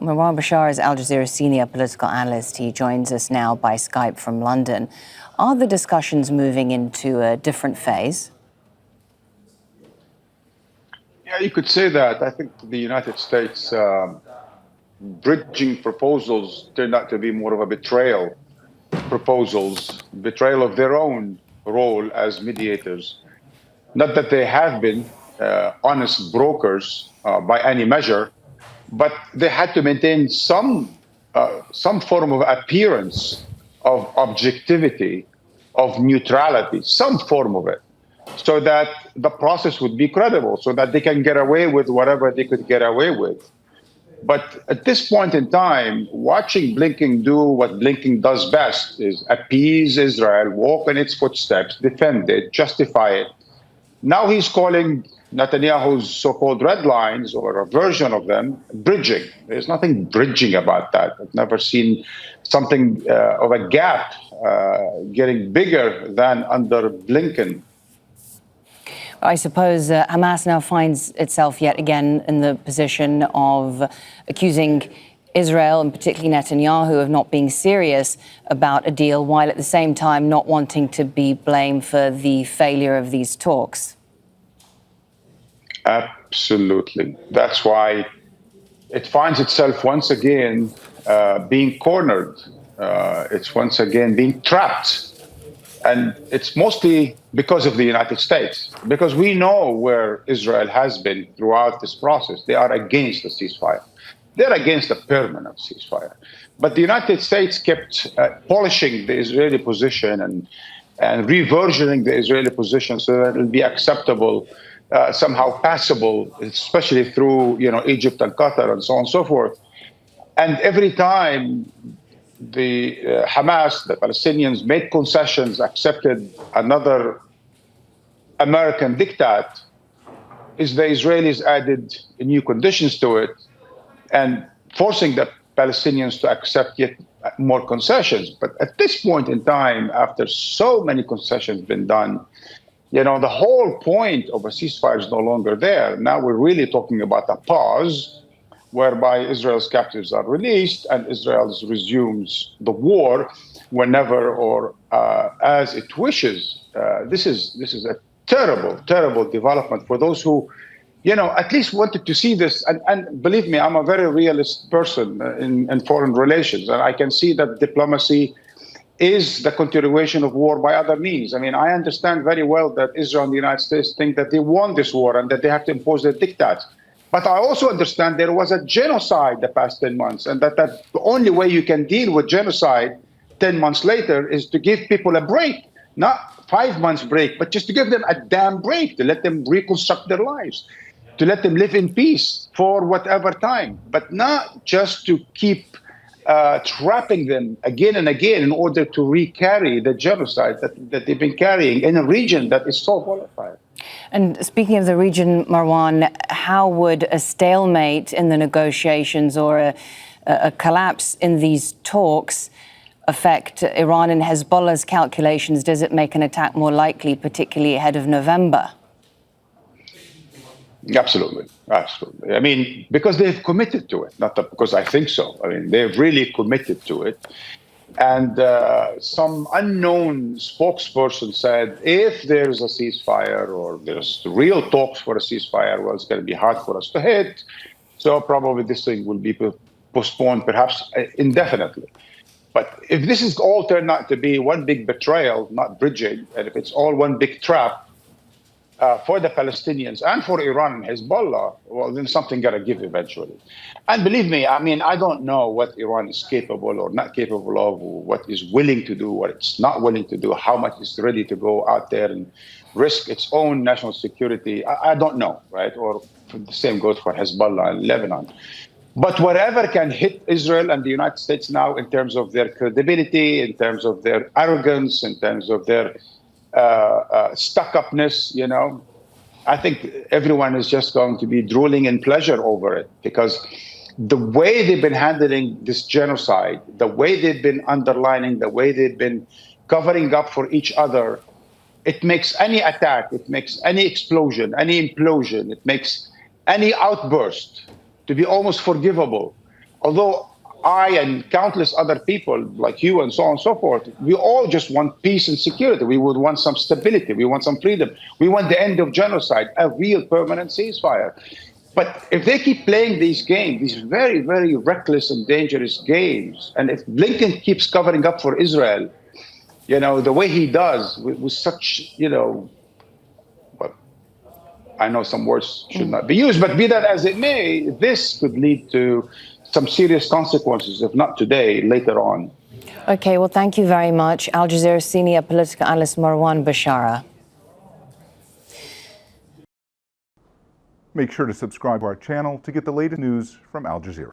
Marwan Bishara is Al Jazeera senior political analyst. He joins us now by Skype from London. Are the discussions moving into a different phase? Yeah, you could say that. I think the United States bridging proposals turned out to be more of a betrayal of their own role as mediators. Not that they have been honest brokers by any measure, but they had to maintain some form of appearance of objectivity, of neutrality, some form of it, so that the process would be credible, so that they can get away with whatever they could get away with. But at this point in time, watching Blinken do what Blinken does best is appease Israel, walk in its footsteps, defend it, justify it. Now he's calling Netanyahu's so-called red lines, or a version of them, bridging. There's nothing bridging about that. I've never seen something of a gap getting bigger than under Blinken. I suppose Hamas now finds itself yet again in the position of accusing Israel, and particularly Netanyahu, of not being serious about a deal, while at the same time not wanting to be blamed for the failure of these talks. Absolutely. That's why it finds itself once again being cornered. It's once again being trapped. And it's mostly because of the United States, because we know where Israel has been throughout this process. They are against the ceasefire. They're against a permanent ceasefire. But the United States kept polishing the Israeli position and reversioning the Israeli position so that it will be acceptable, somehow passable, especially through Egypt and Qatar and so on and so forth. And every time the Hamas, the Palestinians, made concessions, accepted another American diktat, is the Israelis added new conditions to it and forcing the Palestinians to accept yet more concessions. But at this point in time, after so many concessions been done, the whole point of a ceasefire is no longer there. Now we're really talking about a pause, whereby Israel's captives are released and Israel resumes the war whenever or as it wishes. This is a terrible, terrible development for those who, at least wanted to see this. And believe me, I'm a very realist person in foreign relations, and I can see that diplomacy is the continuation of war by other means. I mean, I understand very well that Israel and the United States think that they won this war and that they have to impose their diktats. But I also understand there was a genocide the past 10 months, and that the only way you can deal with genocide 10 months later is to give people a break, not 5 months break, but just to give them a damn break, to let them reconstruct their lives, to let them live in peace for whatever time, but not just to keep trapping them again and again in order to recarry the genocide that they've been carrying in a region that is so volatile. And speaking of the region, Marwan, how would a stalemate in the negotiations or a collapse in these talks affect Iran and Hezbollah's calculations? Does it make an attack more likely, particularly ahead of November? Absolutely. Absolutely. I mean, because they've committed to it, not because I think so. I mean, they've really committed to it. And some unknown spokesperson said, if there's a ceasefire or there's real talks for a ceasefire, well, it's going to be hard for us to hit. So probably this thing will be postponed, perhaps indefinitely. But if this is all turned out to be one big betrayal, not bridging, and if it's all one big trap for the Palestinians and for Iran and Hezbollah, well, then something got to give eventually. And believe me, I mean, I don't know what Iran is capable or not capable of, or what is willing to do, what it's not willing to do, how much it's ready to go out there and risk its own national security. I don't know, right? Or the same goes for Hezbollah and Lebanon. But whatever can hit Israel and the United States now in terms of their credibility, in terms of their arrogance, in terms of their stuck-upness, I think everyone is just going to be drooling in pleasure over it, because the way they've been handling this genocide, the way they've been underlining, the way they've been covering up for each other, it makes any attack, it makes any explosion, any implosion, it makes any outburst to be almost forgivable. although I and countless other people like you and so on and so forth, we all just want peace and security. We would want some stability. We want some freedom. We want the end of genocide, a real permanent ceasefire. But if they keep playing these games, these very, very reckless and dangerous games, and if Blinken keeps covering up for Israel, the way he does with such, well, I know some words should not be used, but be that as it may, this could lead to some serious consequences, if not today, later on. Okay, well, thank you very much. Al Jazeera senior political analyst Marwan Bishara. Make sure to subscribe to our channel to get the latest news from Al Jazeera.